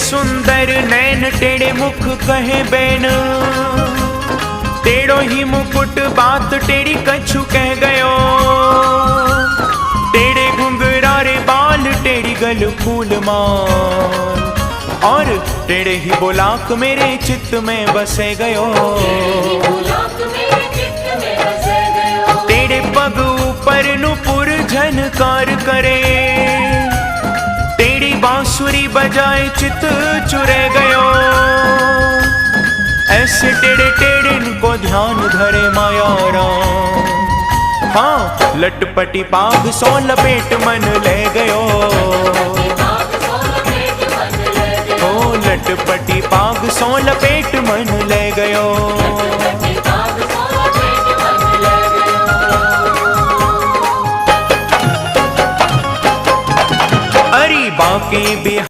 सुंदर नैन टेढ़े मुख कहे बैन, टेढ़ो ही मुकुट बात टेढ़ी कछु कह गयो, टेढ़े घुंघरारे बाल टेढ़ी गल फूल माल, और टेढ़े ही बोलाक मेरे चित्त में बसे गयो। टेढ़े पग ऊपर नुपुर झनकार करे, टेढ़ी बांसुरी बजाए चित चुरे गयो। ऐसे टेढ़े टेढ़े को ध्यान धरे माया राम, हाँ लटपटी पाग सो लपेट मन ले गयो। ओ लटपटी पाग सो लपेट मन ले गयो। अरे बाके बिहार